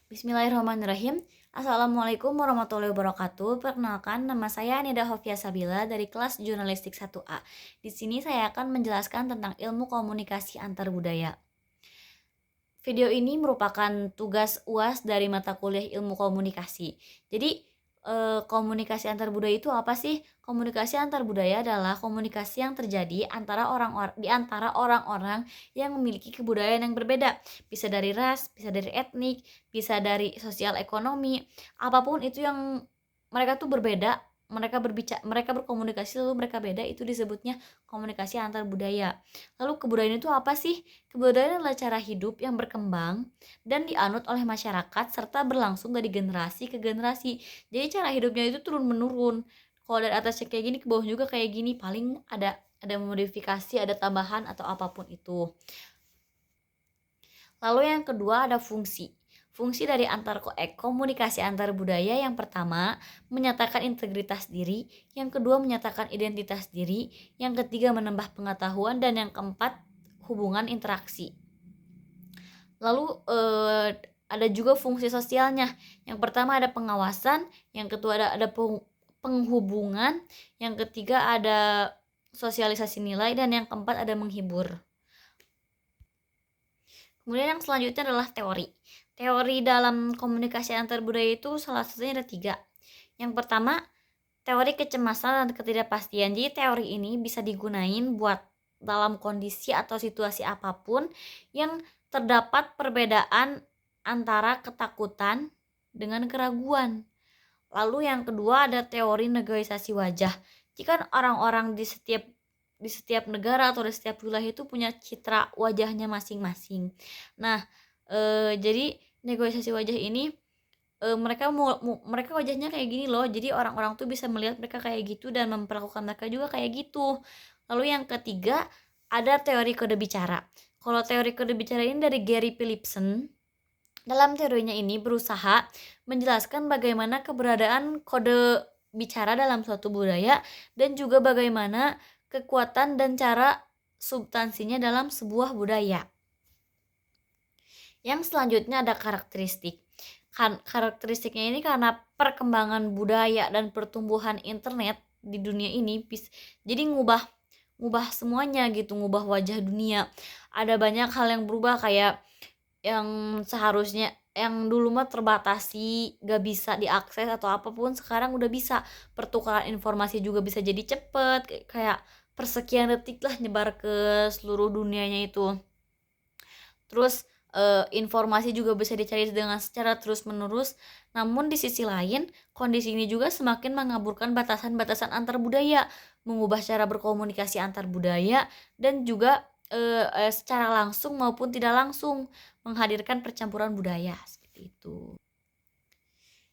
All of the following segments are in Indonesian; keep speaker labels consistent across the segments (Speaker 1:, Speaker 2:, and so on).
Speaker 1: Bismillahirrahmanirrahim. Assalamualaikum warahmatullahi wabarakatuh. Perkenalkan, nama saya Nida Hofia Sabila dari kelas Jurnalistik 1A. Di sini saya akan menjelaskan tentang ilmu komunikasi antar budaya. Video ini merupakan tugas UAS dari mata kuliah ilmu komunikasi. Jadi, komunikasi antar budaya itu apa sih? Komunikasi antar budaya adalah komunikasi yang terjadi antara orang-orang yang memiliki kebudayaan yang berbeda. Bisa dari ras, bisa dari etnik, bisa dari sosial ekonomi, apapun itu yang mereka tuh berbeda, mereka berkomunikasi lalu mereka beda, itu disebutnya komunikasi antar budaya. Lalu kebudayaan itu apa sih? Kebudayaan adalah cara hidup yang berkembang dan dianut oleh masyarakat serta berlangsung dari generasi ke generasi. Jadi cara hidupnya itu turun-menurun. Kalau dari atasnya kayak gini ke bawah juga kayak gini, paling ada modifikasi, ada tambahan atau apapun itu. Lalu yang kedua ada fungsi. Fungsi dari komunikasi antar budaya yang pertama menyatakan integritas diri, yang kedua menyatakan identitas diri, yang ketiga menambah pengetahuan, dan yang keempat hubungan interaksi. Lalu ada juga fungsi sosialnya. Yang pertama ada pengawasan, yang kedua ada penghubungan, yang ketiga ada sosialisasi nilai, dan yang keempat ada menghibur. Kemudian yang selanjutnya adalah teori. Teori dalam komunikasi antar budaya itu salah satunya ada 3. Yang pertama, teori kecemasan dan ketidakpastian. Jadi teori ini bisa digunain buat dalam kondisi atau situasi apapun yang terdapat perbedaan antara ketakutan dengan keraguan. Lalu yang kedua ada teori negosiasi wajah. Jika orang-orang di setiap negara atau di setiap wilayah itu punya citra wajahnya masing-masing. Nah, jadi negosiasi wajah ini mereka wajahnya kayak gini loh, jadi orang-orang tuh bisa melihat mereka kayak gitu dan memperlakukan mereka juga kayak gitu. Lalu yang ketiga ada teori kode bicara. Kalau teori kode bicara ini dari Gary Philipson. Dalam teorinya ini berusaha menjelaskan bagaimana keberadaan kode bicara dalam suatu budaya dan juga bagaimana kekuatan dan cara substansinya dalam sebuah budaya. Yang selanjutnya ada karakteristik. Karakteristiknya ini karena perkembangan budaya dan pertumbuhan internet di dunia ini jadi ngubah semuanya gitu, ngubah wajah dunia. Ada banyak hal yang berubah, kayak yang seharusnya yang dulu mah terbatasi, gak bisa diakses atau apapun, sekarang udah bisa. Pertukaran informasi juga bisa jadi cepet, kayak persekian detik lah nyebar ke seluruh dunianya itu. Terus informasi juga bisa dicari dengan secara terus-menerus. Namun di sisi lain, kondisi ini juga semakin mengaburkan batasan-batasan antar budaya, mengubah cara berkomunikasi antar budaya, dan juga secara langsung maupun tidak langsung menghadirkan percampuran budaya seperti itu.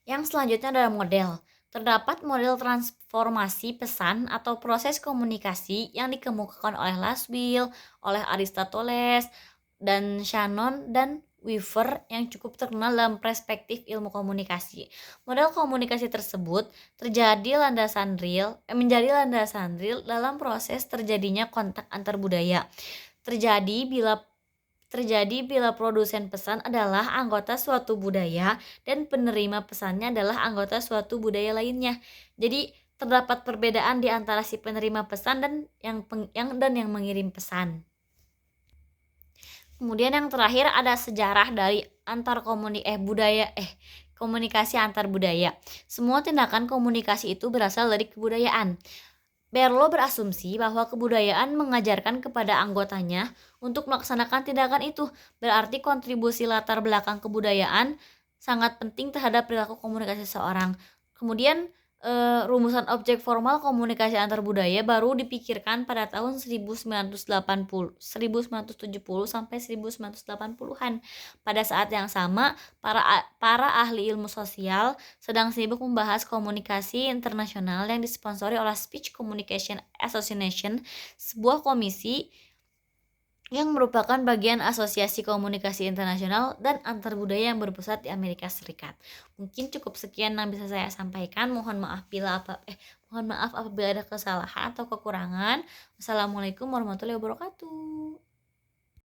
Speaker 1: Yang selanjutnya adalah model. Terdapat model transformasi pesan atau proses komunikasi yang dikemukakan oleh Laswell, oleh Aristoteles, dan Shannon dan Weaver yang cukup terkenal dalam perspektif ilmu komunikasi. Model komunikasi tersebut menjadi landasan real dalam proses terjadinya kontak antar budaya. Terjadi bila produsen pesan adalah anggota suatu budaya dan penerima pesannya adalah anggota suatu budaya lainnya. Jadi terdapat perbedaan di antara si penerima pesan dan yang mengirim pesan. Kemudian yang terakhir ada sejarah dari komunikasi antar budaya. Semua tindakan komunikasi itu berasal dari kebudayaan. Berlo berasumsi bahwa kebudayaan mengajarkan kepada anggotanya untuk melaksanakan tindakan itu. Berarti kontribusi latar belakang kebudayaan sangat penting terhadap perilaku komunikasi seseorang. Kemudian rumusan objek formal komunikasi antar budaya baru dipikirkan pada tahun 1970 sampai 1980-an. Pada saat yang sama, para ahli ilmu sosial sedang sibuk membahas komunikasi internasional yang disponsori oleh Speech Communication Association, sebuah komisi yang merupakan bagian Asosiasi Komunikasi Internasional dan Antar Budaya yang berpusat di Amerika Serikat. Mungkin cukup sekian yang bisa saya sampaikan. Mohon maaf apabila ada kesalahan atau kekurangan. Wassalamualaikum warahmatullahi wabarakatuh.